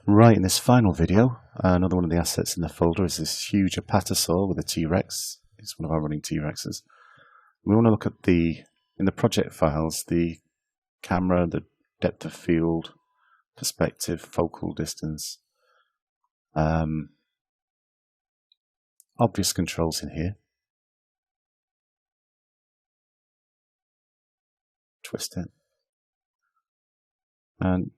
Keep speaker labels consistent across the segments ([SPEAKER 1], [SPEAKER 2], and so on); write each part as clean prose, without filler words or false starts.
[SPEAKER 1] Right, in this final video, another one of the assets in the folder is this huge apatosaur with a T-Rex. It's one of our running T-Rexes. We want to look at in the project files, the camera, the depth of field, perspective, focal distance, obvious controls in here. Twist it. And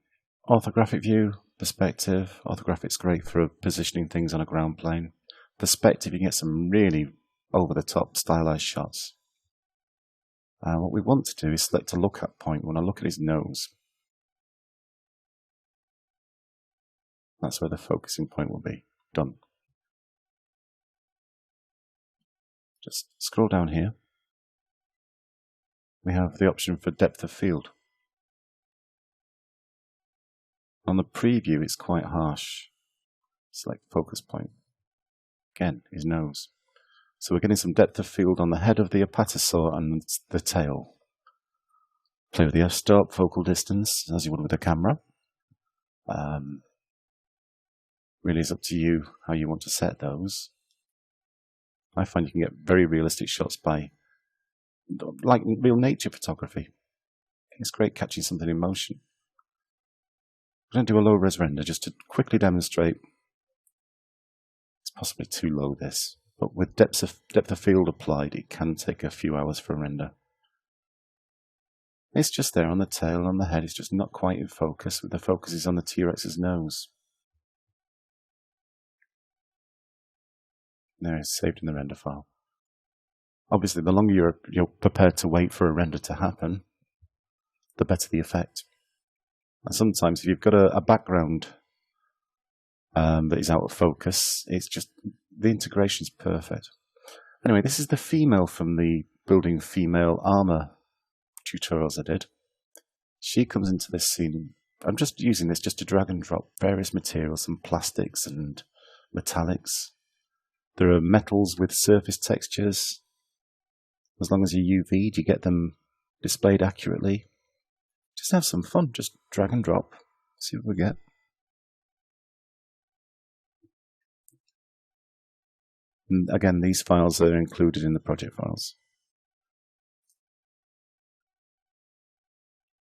[SPEAKER 1] orthographic view, perspective. Orthographic's great for positioning things on a ground plane. Perspective, you can get some really over-the-top stylized shots. What we want to do is select a look-at point. When I look at his nose, that's where the focusing point will be. Done. Just scroll down here. We have the option for depth of field. On the preview, it's quite harsh. Select focus point. Again, his nose. So we're getting some depth of field on the head of the apatosaur and the tail. Play with the f-stop, focal distance, as you would with a camera. Really is up to you how you want to set those. I find you can get very realistic shots by, like real nature photography. It's great catching something in motion. I'm going to do a low-res render just to quickly demonstrate. It's possibly too low, this, but with depth of field applied, it can take a few hours for a render. It's just there on the tail, on the head. It's just not quite in focus. The focus is on the T-Rex's nose. There, it's saved in the render file. Obviously, the longer you're prepared to wait for a render to happen, the better the effect. And sometimes if you've got a background that is out of focus, it's just, the integration's perfect. Anyway, this is the female from the building female armor tutorials I did. She comes into this scene. I'm just using this just to drag and drop various materials, some plastics and metallics. There are metals with surface textures. As long as you UV'd, you get them displayed accurately. Just have some fun, just drag and drop, see what we get. And again, these files are included in the project files.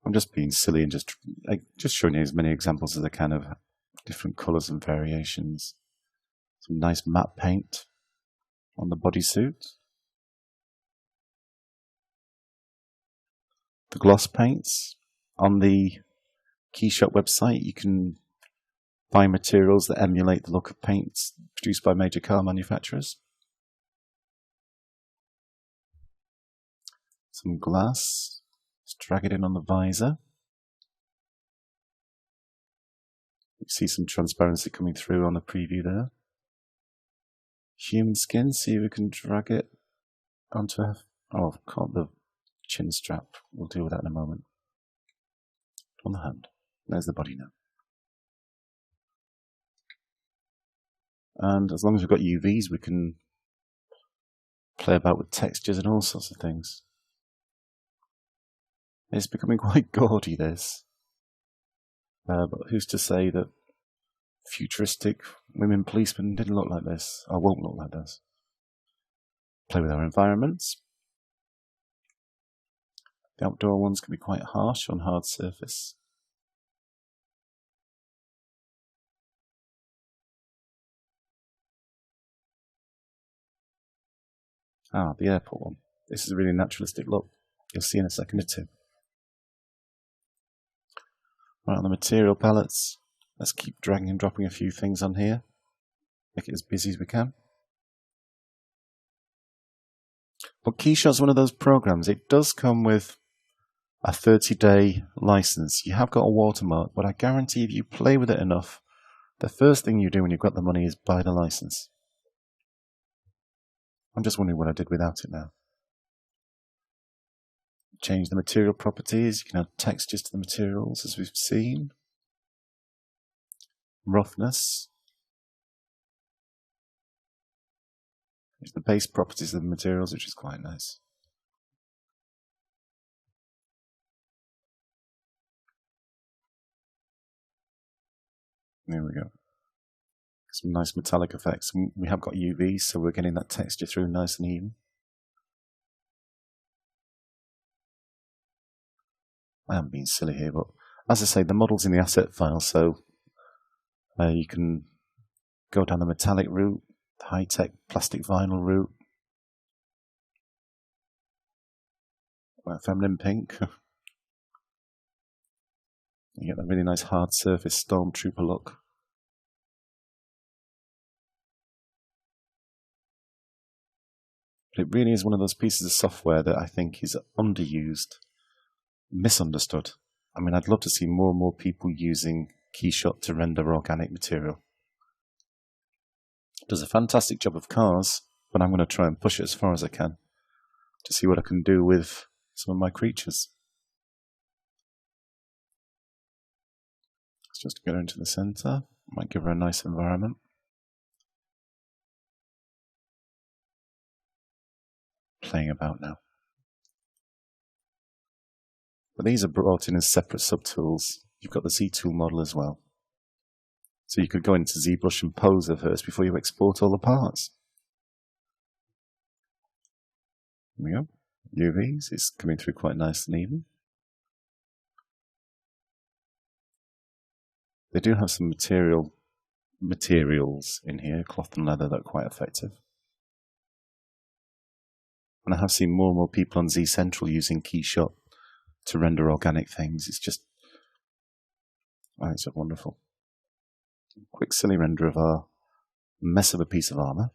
[SPEAKER 1] I'm just being silly and just showing you as many examples as I can of different colors and variations. Some nice matte paint on the bodysuit. The gloss paints. On the KeyShot website, you can buy materials that emulate the look of paints produced by major car manufacturers. Some glass. Let's drag it in on the visor. You see some transparency coming through on the preview there. Human skin, see if we can drag it onto the chin strap. We'll deal with that in a moment. On the hand. There's the body now. And as long as we've got UVs, we can play about with textures and all sorts of things. It's becoming quite gaudy, this. But who's to say that futuristic women policemen didn't look like this, or won't look like this? Play with our environments. The outdoor ones can be quite harsh on hard surface. The airport one. This is a really naturalistic look. You'll see in a second or two. Right, on the material palettes, let's keep dragging and dropping a few things on here. Make it as busy as we can. But KeyShot's one of those programs. It does come with a 30-day license. You have got a watermark, but I guarantee if you play with it enough, the first thing you do when you've got the money is buy the license. I'm just wondering what I did without it now. Change the material properties. You can add textures to the materials, as we've seen. Roughness. There's the base properties of the materials, which is quite nice. There we go. Some nice metallic effects. We have got UVs, so we're getting that texture through nice and even. I haven't been silly here, but as I say, the model's in the asset file, so you can go down the metallic route, the high-tech plastic vinyl route, feminine pink. You get that really nice hard surface stormtrooper look. But it really is one of those pieces of software that I think is underused, misunderstood. I mean, I'd love to see more and more people using KeyShot to render organic material. It does a fantastic job of cars, but I'm going to try and push it as far as I can to see what I can do with some of my creatures. Let's just get her into the center. Might give her a nice environment. Playing about now. But these are brought in as separate subtools. You've got the Z tool model as well. So you could go into Zbrush and pose her first before you export all the parts. There we go. UVs is coming through quite nice and even. They do have some materials in here, cloth and leather, that are quite effective. And I have seen more and more people on Z Central using KeyShot to render organic things. It's just, oh, it's wonderful. Quick silly render of our mess of a piece of armor.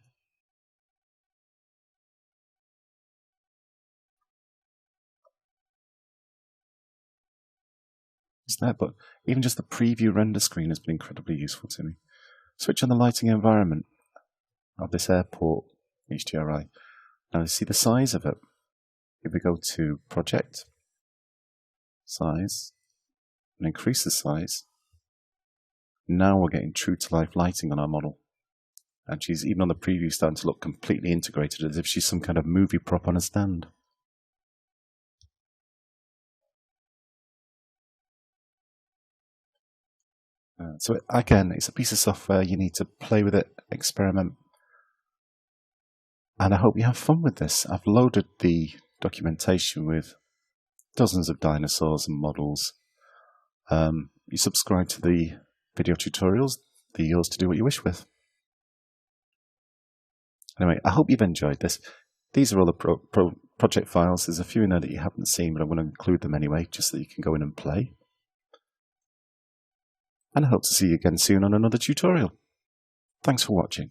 [SPEAKER 1] It's there, but even just the preview render screen has been incredibly useful to me. Switch on the lighting environment of this airport HDRI. Now you see the size of it. If we go to Project, Size, and increase the size, now we're getting true to life lighting on our model. And she's, even on the preview, starting to look completely integrated, as if she's some kind of movie prop on a stand. So again, it's a piece of software. You need to play with it, experiment. And I hope you have fun with this. I've loaded the documentation with dozens of dinosaurs and models. You subscribe to the video tutorials. They're yours to do what you wish with. Anyway, I hope you've enjoyed this. These are all the project files. There's a few in there that you haven't seen, but I'm going to include them anyway, just so you can go in and play. And I hope to see you again soon on another tutorial. Thanks for watching.